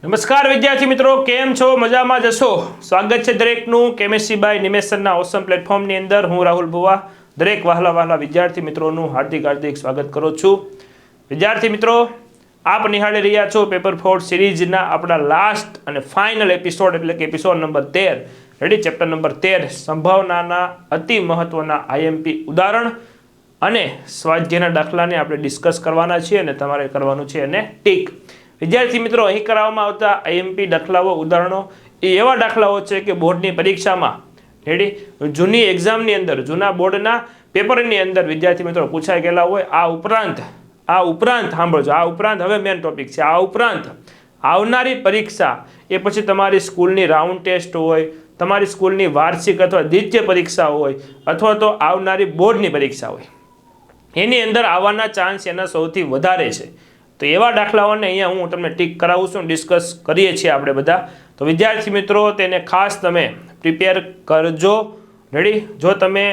નમસ્કાર વિદ્યાર્થી મિત્રો, કેમ છો? મજામાં જશો? સ્વાગત છે દરેકનું કેમેસ્ટ્રી બાય નિમેશ સરના ઓસમ પ્લેટફોર્મની અંદર. હું રાહુલ ભુવા દરેક વહાલા વિદ્યાર્થી મિત્રોનું હાર્દિક સ્વાગત કરું છું. વિદ્યાર્થી મિત્રો, આપ નિહાળી રહ્યા છો પેપર 4 સિરીઝના આપણા લાસ્ટ અને ફાઇનલ એપિસોડ, એટલે કે episode number 13. Ready? Chapter number 13, સંભાવનાના અતિ મહત્વના આઈએમપી ઉદાહરણ અને સ્વાધ્યાયના દાખલાને આપણે ડિસ્કસ કરવાના છીએ અને તમારે કરવાનું છે એને ટીક. વિદ્યાર્થી મિત્રો, અહીં કરવામાં આવતા આઈએમપી દાખલાઓ, ઉદાહરણો એ એવા દાખલાઓ છે કે બોર્ડની પરીક્ષામાં, રેડી, જૂની એક્ઝામની અંદર, જૂના બોર્ડના પેપરની અંદર વિદ્યાર્થી મિત્રો પૂછાઈ ગયેલા હોય. આ ઉપરાંત સાંભળજો, આ ઉપરાંત હવે મેન ટોપિક છે. આ ઉપરાંત આવનારી પરીક્ષા, એ પછી તમારી સ્કૂલની રાઉન્ડ ટેસ્ટ હોય, તમારી સ્કૂલની વાર્ષિક અથવા દ્વિતીય પરીક્ષા હોય, અથવા તો આવનારી બોર્ડની પરીક્ષા હોય, એની અંદર આવવાના ચાન્સ એના સૌથી વધારે છે. તો એવા દાખલાઓને અહીંયા હું તમને ટીક કરાવું છું, ડિસ્કસ કરીએ છીએ આપણે બધા. તો વિદ્યાર્થી મિત્રો, તેને ખાસ તમે પ્રિપેર કરજો. રેડી? જો તમે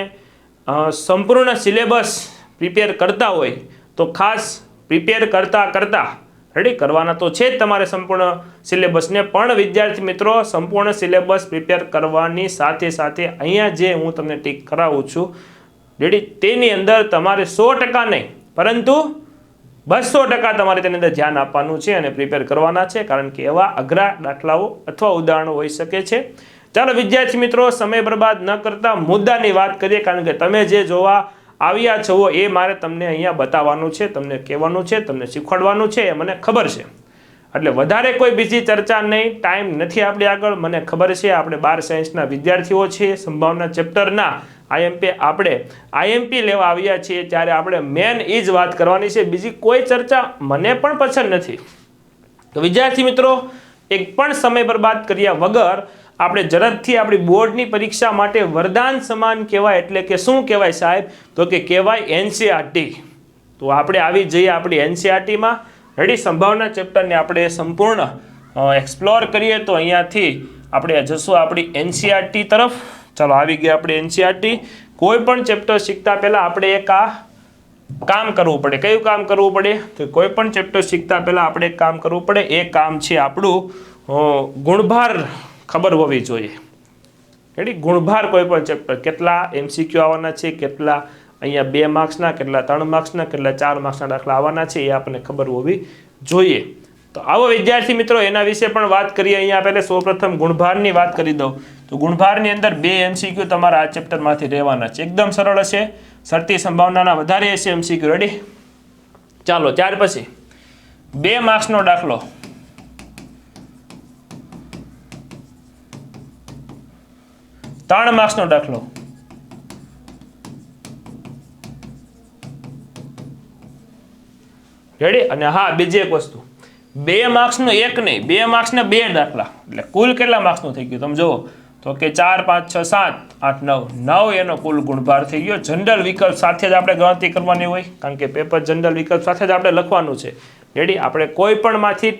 સંપૂર્ણ સિલેબસ પ્રિપેર કરતા હોય તો ખાસ પ્રિપેર કરતા રેડી કરવાના તો છે જ તમારે સંપૂર્ણ સિલેબસને, પણ વિદ્યાર્થી મિત્રો સંપૂર્ણ સિલેબસ પ્રિપેર કરવાની સાથે સાથે અહીંયા જે હું તમને ટીક કરાવું છું, રેડી, તેની અંદર તમારે 100% નહીં પરંતુ 200% તમારે તેની અંદર ધ્યાન આપવાનું છે અને પ્રિપેર કરવાના છે, કારણ કે એવા અઘરા દાખલાઓ અથવા ઉદાહરણો હોઈ શકે છે. ચાલો વિદ્યાર્થી મિત્રો, સમય બરબાદ ન કરતા મુદ્દાની વાત કરીએ, કારણ કે તમે જે જોવા આવ્યા છો એ મારે તમને અહીંયા બતાવવાનું છે, તમને કહેવાનું છે, તમને શીખવાડવાનું છે, એ મને ખબર છે. એટલે વધારે કોઈ બીજી ચર્ચા નહીં, ટાઈમ નથી આપણી આગળ. મને ખબર છે આપણે 12 સાયન્સના વિદ્યાર્થીઓ છીએ. સંભાવના ચેપ્ટરના આઈએમપી લેવા આવ્યા છીએ, ત્યારે આપણે મેન એ જ વાત કરવાની છે. બીજી કોઈ ચર્ચા મને પણ પસંદ નથી. તો વિદ્યાર્થી મિત્રો, એક પણ સમય બરબાદ કર્યા વગર આપણે ઝડપથી આપણી બોર્ડની પરીક્ષા માટે વરદાન સમાન કહેવાય. એટલે કે શું કહેવાય સાહેબ? તો કે કહેવાય એનસીઆરટી. તો આપણે આવી જઈએ આપણી એનસીઆરટીમાં. રેડી? સંભાવના ચેપ્ટરને આપણે સંપૂર્ણ એક્સપ્લોર કરીએ તો અહીંયાથી આપણે જશું આપણી એનસીઆરટી તરફ. ચાલો, આવી ગયા આપણે એનસીઆરટી. કોઈ પણ ચેપ્ટર શીખતા પહેલાં આપણે એક કામ કરવું પડે. કયું કામ કરવું પડે? તો કોઈ પણ ચેપ્ટર શીખતા પહેલાં આપણે એક કામ કરવું પડે. એ કામ છે આપણું ગુણભાર ખબર હોવી જોઈએ. રેડી? ગુણભાર કોઈ પણ ચેપ્ટર, કેટલા એમસીક્યુ આવવાના છે, કેટલા અહીંયા 2 માર્ક્સના, કેટલા 3 માર્ક્સના, કેટલા 4 માર્ક્સના દાખલા આવવાના છે, એ આપણને ખબર હોવી જોઈએ. તો આવો વિદ્યાર્થી મિત્રો, એના વિશે પણ વાત કરીએ. અહીંયા પહેલે સૌપ્રથમ ગુણભારની વાત કરી દઉં. તો ગુણભારની અંદર 2 એમસીક્યુ તમારા આ ચેપ્ટરમાંથી રહેવાના છે. એકદમ સરળ હશે, શરતી સંભાવનાના વધારે હશે એમસીક્યુ. રેડી? ચાલો, ત્યાર પછી 2 માર્ક્સનો દાખલો. ત્રણ માર્ક્સનો દાખલો. રેડી? અને હા, બીજી એક વસ્તુ, 2 માર્ક્સનો એક નહીં, 2 માર્ક્સના 2 દાખલા. એટલે કુલ કેટલા માર્ક્સનું થઈ ગયું તમે જુઓ તો કે 4, 5, 6, 7, 8, 9 એનો કુલ ગુણભાર થઈ ગયો. જનરલ વિકલ્પ સાથે જ આપણે ગણતરી કરવાની હોય, કારણ કે પેપર જનરલ વિકલ્પ સાથે જ આપણે લખવાનું છે. રેડી? આપણે કોઈ પણ માંથી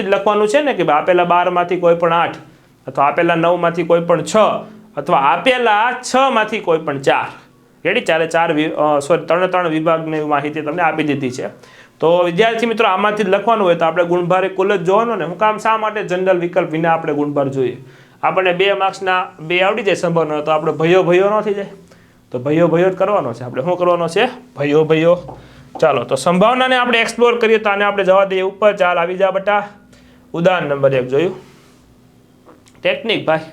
જ લખવાનું છે ને, કે આપેલા 12 માંથી કોઈ પણ 8, અથવા આપેલા 9 માંથી કોઈ પણ 6, અથવા આપેલા 6 માંથી કોઈ પણ 4. રેડી? 3 વિભાગની માહિતી તમને આપી દીધી છે. તો વિદ્યાર્થી મિત્રો, આમાંથી જ લખવાનું હોય તો આપણે ગુણભાર કુલ જ જોવાનો ને. હું કામ શા માટે જનરલ વિકલ્પ વિના આપણે ગુણભાર જોઈએ? આપણને 2 માર્ક્સના 2 આવડી જાય સંભાવના, તો આપણે ભયો ન થઈ જાય. તો ભયો જ કરવાનો છે. આપણે શું કરવાનો છે? ભયો. ચાલો, તો સંભાવનાને આપણે એક્સપ્લોર કરીએ તો આને આપણે જવા દઈએ ઉપર. ચાલ, આવી જા બટા. ઉદાહરણ નંબર 1 જોયું ટેકનિક ભાઈ.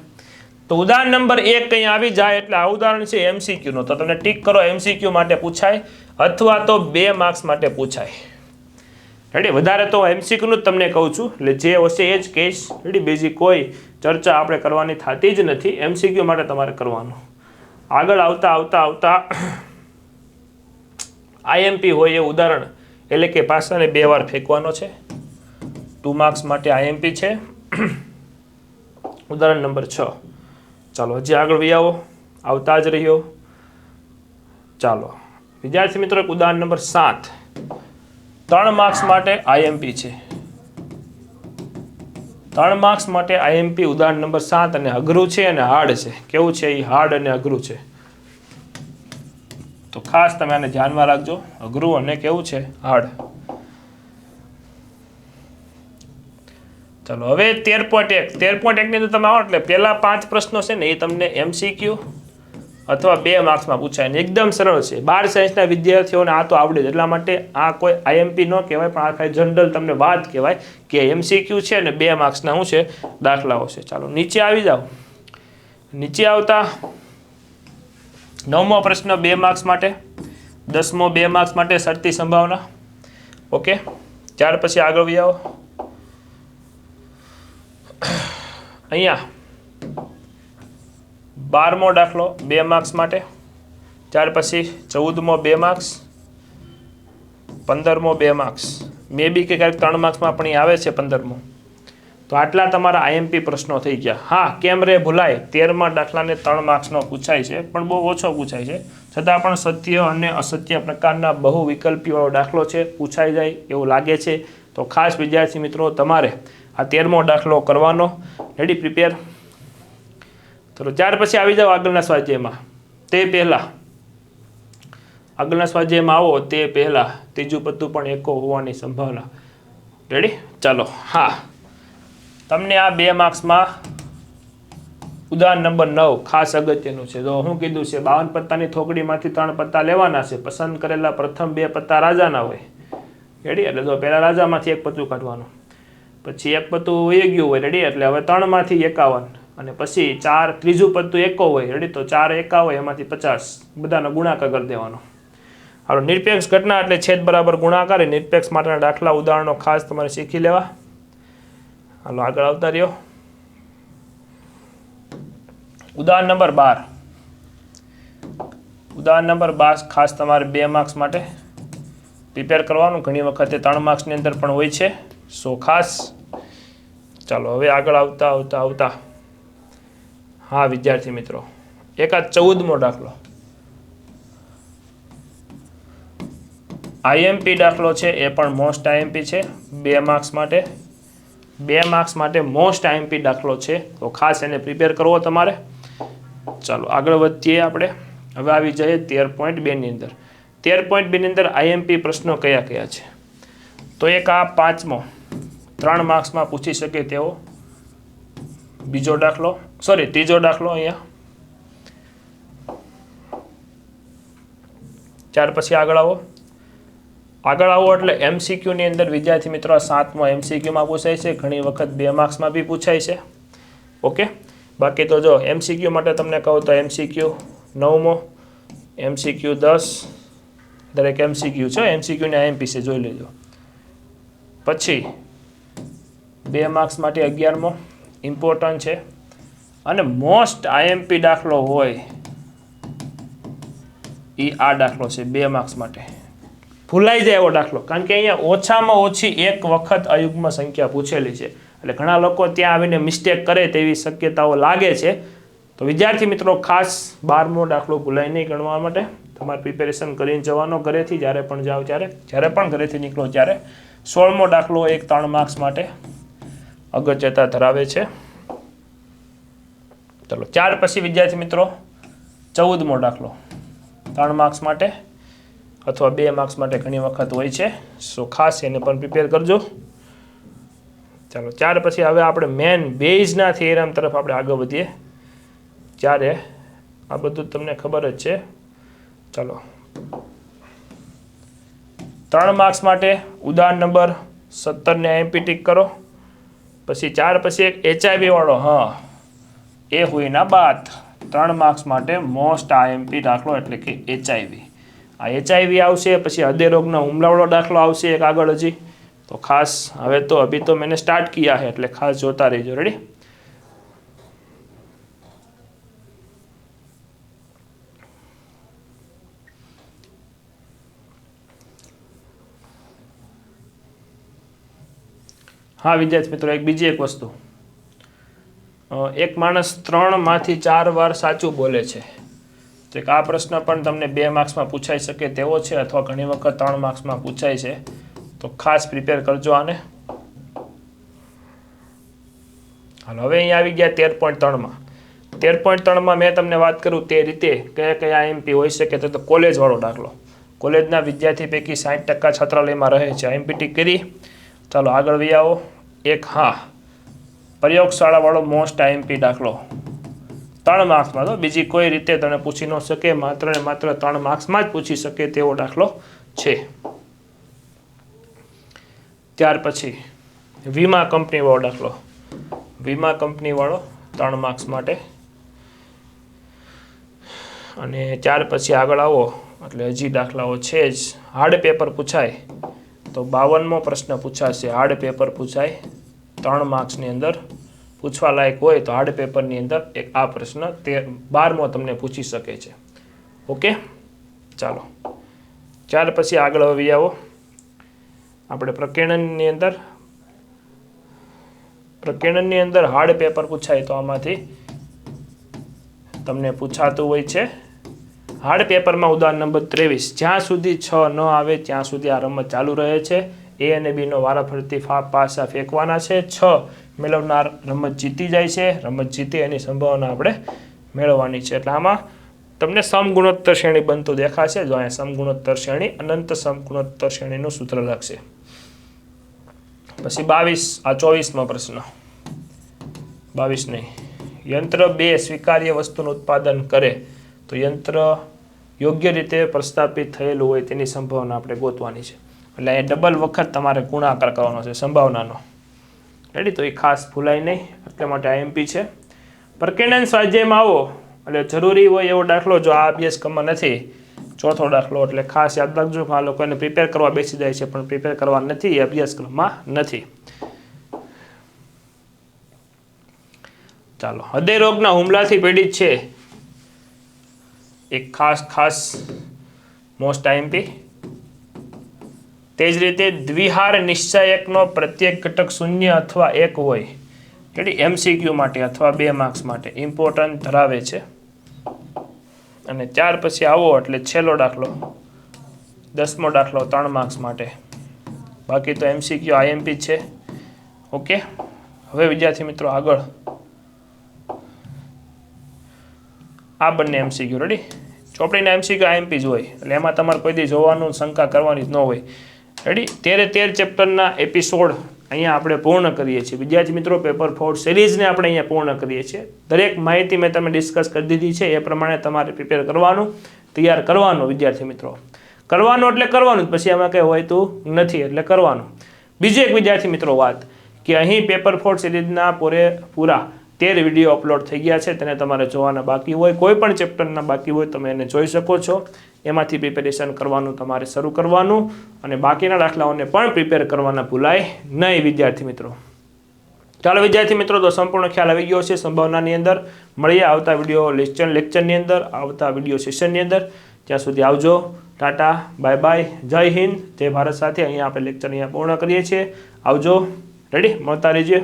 તો ઉદાહરણ નંબર 1 કંઈ આવી જાય એટલે આ ઉદાહરણ છે એમસીક્યુનો. તો તમે ટીક કરો, એમસીક્યુ માટે પૂછાય અથવા તો 2 માર્ક્સ માટે પૂછાય. રેડી? વધારે તો એમસીક્યુનું જ તમને કહું છું, એટલે જે હશે એ જ કહીશ. રેડી? બીજી કોઈ ચર્ચા આપણે કરવાની થતી જ નથી. એમસીક્યુ માટે તમારે કરવાનું. આગળ આવતા આઈએમપી હોય એ ઉદાહરણ, એટલે કે પાસાને 2 વાર ફેંકવાનો છે. 2 માર્ક્સ માટે આઈએમપી છે. ઉદાહરણ નંબર 6. ચાલો, હજી આગળ વહી આવો, આવતા જ રહ્યો. ચાલો વિદ્યાર્થી મિત્રો, ઉદાહરણ નંબર 7. 3 માર્ક્સ માટે આઈએમપી છે. 3 માર્ક્સ માટે આઈએમપી ઉદાહરણ નંબર 7. અને અઘરું છે અને હાર્ડ છે. કેવું છે? એ હાર્ડ અને અઘરું છે. તો ખાસ તમે આને ધ્યાનમાં રાખજો. અઘરું અને કેવું છે? હાર્ડ. ચલો હવે 13.1 13.1 ની અંદર તમે આવો એટલે પહેલા 5 પ્રશ્નો છે ને એ તમને MCQ અથવા 2 માર્ક્સમાં પૂછાય ને એકદમ સરળ છે. 12 સાયન્સના વિદ્યાર્થીઓને આ તો આવડે જ, એટલા માટે આ કોઈ IMP ન કહેવાય, પણ આ ખાલી જનરલ તમને વાત કહેવાય કે MCQ છે ને 2 માર્ક્સના શું છે દાખલાઓ છે. ચાલો નીચે આવી જાઓ. નીચે આવતા 9મો પ્રશ્ન 2 માર્ક્સ માટે, 10મો 2 માર્ક્સ માટે શરતી સંભાવના. ઓકે, ત્યાર પછી આગળ આવી આવો. અહીંયા 12મો દાખલો 2 માર્ક્સ માટે, ત્યાર પછી 14મો 2 માર્ક્સ, 15મો 2 માર્ક્સ, મે બી કે ક્યારેક 3 માર્ક્સમાં પણ આવે છે 15મો. તો આટલા તમારા IMP પ્રશ્નો થઈ ગયા. હા, કેમ રે ભૂલાય, 13મા દાખલાને 3 માર્ક્સનો પૂછાય છે, પણ બહુ ઓછો પૂછાય છે, છતાં પણ સત્ય અને અસત્ય પ્રકારના બહુ વિકલ્પીવાળો દાખલો છે, પૂછાઈ જાય એવું લાગે છે. તો ખાસ વિદ્યાર્થી મિત્રો તમારે આ 13મો દાખલો કરવાનો. Ready, prepare. ચલો ત્યાર પછી આવી જાઓ આગળના સ્વાધ્યાયમાં. તે પહેલાં આગળના સ્વાધ્યાયમાં આવો તે પહેલાં ત્રીજું પત્તું પણ એકો હોવાની સંભાવના. રેડી, ચાલો. હા, તમને આ 2 માર્ક્સમાં ઉદાહરણ નંબર 9 ખાસ અગત્યનું છે. જો હું કીધું છે 52 પત્તાની થોકડીમાંથી 3 પત્તા લેવાના છે, પસંદ કરેલા પ્રથમ 2 પત્તા રાજાના હોય. રેડી, એટલે જો પહેલાં રાજામાંથી 1 પત્તું કાઢવાનું, પછી 1 પત્તું વહી ગયું હોય. રેડી, એટલે હવે 3માંથી 51, અને પછી 4 ત્રીજું પત્તું એકો હોય. રેડી, તો 4 એકા હોય, એમાંથી 50 બધાનો ગુણાકાર કરી દેવાનો. હાલો, નિરપેક્ષ ઘટના એટલે છેદ બરાબર ગુણાકાર. નિરપેક્ષ માટેના દાખલા ઉદાહરણો ખાસ તમારે શીખી લેવા. હાલો આગળ આવતા રહ્યો. ઉદાહરણ નંબર 12. ઉદાહરણ નંબર 12 ખાસ તમારે 2 માર્ક્સ માટે પ્રિપેર કરવાનું. ઘણી વખતે 3 માર્ક્સની અંદર પણ હોય છે, સો ખાસ. ચાલો હવે આગળ આવતા હા વિદ્યાર્થી મિત્રો, એક આ 14મો દાખલો IMP દાખલો છે, એ પણ મોસ્ટ IMP છે. 2 માર્ક્સ માટે 2 માર્ક્સ માટે મોસ્ટ IMP દાખલો છે, તો ખાસ એને પ્રિપેર કરવો તમારે. ચાલો આગળ વધીએ આપણે. હવે આવી જઈએ 13.2 ની અંદર. 13.2 ની અંદર IMP પ્રશ્નો કયા કયા છે? તો એક આ 5મો 3 માર્ક્સમાં પૂછી શકે તેવો બીજો દાખલો, ત્રીજો દાખલો અહીંયા. ત્યાર પછી આગળ આવો એટલે MCQ ની અંદર વિદ્યાર્થી મિત્રો 7મો MCQ માં પૂછાય છે, ઘણી વખત 2 માર્ક્સમાં બી પૂછાય છે. ઓકે, બાકી તો જો MCQ માટે તમને કહું તો MCQ 9મો, MCQ 10, દરેક MCQ છે, MCQ ને IMP છે, જોઈ લેજો. પછી 2 માર્ક્સ માટે 11મો ઇમ્પોર્ટન્ટ છે, અને મોસ્ટ IMP દાખલો હોય એ આ દાખલો છે 2 માર્ક્સ માટે. ભૂલાઈ જાય એવો દાખલો, કારણ કે અહીંયા ઓછામાં ઓછી 1 વખત અયુગ્મ સંખ્યા પૂછેલી છે, એટલે ઘણા લોકો ત્યાં આવીને મિસ્ટેક કરે તેવી શક્યતાઓ લાગે છે. તો વિદ્યાર્થી મિત્રો ખાસ 12મો દાખલો ભૂલાઈ નહીં ગણવા માટે તમારે પ્રિપેરેશન કરીને જવાનો ઘરેથી. જ્યારે પણ જાઓ જ્યારે પણ ઘરેથી નીકળો ત્યારે 16મો દાખલો એક 3 માર્ક્સ માટે અગત્યતા ધરાવે છે. ચલો ત્યાર પછી વિદ્યાર્થી મિત્રો 14મો દાખલો 3 માર્ક્સ માટે અથવા 2 માર્ક્સ માટે ઘણી વખત હોય છે, સો ખાસ એને પણ પ્રિપેર કરજો. ચાલો ત્યાર પછી હવે આપણે મેન બેઝના થિયરમ તરફ આપણે આગળ વધીએ. ત્યારે આ બધું તમને ખબર જ છે. ચાલો 3 માર્ક્સ માટે ઉદાહરણ નંબર 17 ને IMP ટીક કરો. પછી 4 પછી એક HIV વાળો, હા એ હુઈ ના બાત. 3 માર્ક્સ માટે મોસ્ટ IMP દાખલો એટલે કે HIV. આ HIV આવશે, પછી હૃદય રોગના હુમલાવાળો દાખલો આવશે એક આગળ હજી. તો ખાસ હવે તો અભી તો મેને સ્ટાર્ટ કિયા है, એટલે ખાસ જોતા રહેજો. રેડી, હા વિદ્યાર્થી મિત્રો, બીજી એક વસ્તુ, એક માણસ 3 માંથી 4 વાર સાચું બોલે છે. તો આ પ્રશ્ન પણ તમને 2 માર્ક્સમાં પૂછાઈ શકે તેવો છે, અથવા ઘણી વખત 3 માર્ક્સમાં પૂછાય છે, તો ખાસ પ્રિપેર કરજો આને. હાલો હવે અહીંયા આવી ગયા 13.3માં. 13.3માં મેં તમને વાત કરું તે રીતે કયા IMP હોઈ શકે. તો કોલેજવાળો દાખલો, કોલેજના વિદ્યાર્થી પૈકી 60% છાત્રાલયમાં રહે છે. IMP ટીક કરી. ચાલો આગળ વી આવો. એક હા પ્રયોગશાળાવાળો મોસ્ટ આઈએમપી દાખલો 3 માર્ક્સમાં, તો બીજી કોઈ રીતે તને પૂછી ન શકે, માત્ર ને માત્ર 3 માર્ક્સમાં જ પૂછી શકે તેવો દાખલો છે. ત્યાર પછી વીમા કંપનીવાળો દાખલો, વીમા કંપનીવાળો 3 માર્ક્સ માટે. અને ત્યાર પછી આગળ આવો એટલે હજી દાખલાઓ છે જ. હાર્ડ પેપર પૂછાય તો 52મો પ્રશ્ન પૂછાશે. હાર્ડ પેપર પૂછાય 3 માર્ક્સની અંદર, પૂછવા લાયક હોય તો હાર્ડ પેપરની અંદર એક આ પ્રશ્ન 12મો તમને પૂછી શકે છે. ઓકે, ચાલો ત્યાર પછી આગળ આવી આવો આપણે પ્રકીર્ણનની અંદર હાર્ડ પેપર પૂછાય તો આમાંથી તમને પૂછાતું હોય છે હાર્ડ પેપરમાં ઉદાહરણ નંબર 23, જ્યાં સુધી 6 ન આવે ત્યાં સુધી આ રમત ચાલુ રહે છે. એ અને બીનો વારાફરતી પાસા ફેંકવાના છે. 6 મેળવનાર રમત જીતી જાય છે. રમત જીતે એની સંભાવના આપણે મેળવવાની છે. એટલે આમાં તમને સમગુણોત્તર શ્રેણી બનતું દેખાશે. જો અહીંયા સમગુણોત્તર શ્રેણી, અનંત સમગુણોત્તર શ્રેણીનું સૂત્ર લાગશે. પછી 24મો પ્રશ્ન, 22 નહીં, યંત્ર 2 સ્વીકાર્ય વસ્તુનું ઉત્પાદન કરે તો યંત્ર યોગ્ય રીતે પ્રસ્થાપિત થયેલું હોય તેની સંભાવના આપણે ગોતવાની છે. એટલે એ ડબલ વખત તમારે ગુણાકાર કરવાનો છે સંભાવનાનો. રેડી? તો એ ખાસ ભૂલાય નહીં, એટલા માટે આઈએમપી છે. પ્રકીર્ણન સ્વાધ્યાયમાં આવો એટલે જરૂરી હોય એવો દાખલો જો આ અભ્યાસક્રમમાં નથી, ચોથો દાખલો, એટલે ખાસ યાદ રાખજો કે આ લોકોને પ્રિપેર કરવા બેસી જાય છે પણ પ્રિપેર કરવા નથી, એ અભ્યાસક્રમમાં નથી. ચાલો, હૃદય રોગના હુમલાથી પીડિત છે એક ખાસ મોસ્ટ આઈએમપી. તે જ રીતે દ્વિહાર નિશ્ચાયકનો પ્રત્યેક ઘટક 0 અથવા 1 હોય, એટલે એમસીક્યુ માટે અથવા 2 માર્ક્સ માટે ઇમ્પોર્ટન્ટ ધરાવે છે. અને ત્યાર પછી આવો એટલે છેલ્લો દાખલો, 10મો દાખલો 3 માર્ક્સ માટે. બાકી તો એમસીક્યુ આઈએમપી છે. ઓકે, હવે વિદ્યાર્થી મિત્રો આગળ આ બંને એમસીક્યુ. રેડી? ચોપડીના એમસીક્યુ આઈએમપી જ હોય એટલે એમાં તમારે કોઈ દી જોવાનું, શંકા કરવાની જ ન હોય. રેડી? 13 ચેપ્ટરના એપિસોડ અહીંયા આપણે પૂર્ણ કરીએ છીએ વિદ્યાર્થી મિત્રો. પેપર 4 સિરીઝને આપણે અહીંયા પૂર્ણ કરીએ છીએ. દરેક માહિતી મેં તમે ડિસ્કસ કરી દીધી છે. એ પ્રમાણે તમારે પ્રિપેર કરવાનું, તૈયાર કરવાનું વિદ્યાર્થી મિત્રો. કરવાનું એટલે કરવાનું જ, પછી એમાં કંઈ હોયતું નથી એટલે કરવાનું. બીજી એક વિદ્યાર્થી મિત્રો વાત કે અહીં પેપર 4 સિરીઝના પૂરા 13 વિડીયો અપલોડ થઈ ગયા છે. તેને તમારે જોવાના બાકી હોય, કોઈ પણ ચેપ્ટરના બાકી હોય તમે એને જોઈ શકો છો. એમાંથી પ્રિપેરેશન કરવાનું તમારે શરૂ કરવાનું અને બાકીના દાખલાઓને પણ પ્રિપેર કરવાના ભૂલાય નહીં વિદ્યાર્થી મિત્રો. ચાલો વિદ્યાર્થી મિત્રો, તો સંપૂર્ણ ખ્યાલ આવી ગયો છે સંભાવનાની અંદર. મળીએ આવતા વિડીયો લેક્ચરની અંદર, આવતા વિડીયો સેશનની અંદર. ત્યાં સુધી આવજો, ટાટા, બાય બાય, જય હિન્દ, જય ભારત સાથે અહીંયા આપણે લેક્ચર અહીંયા પૂર્ણ કરીએ છીએ. આવજો. રેડી? મળતા રહીએ.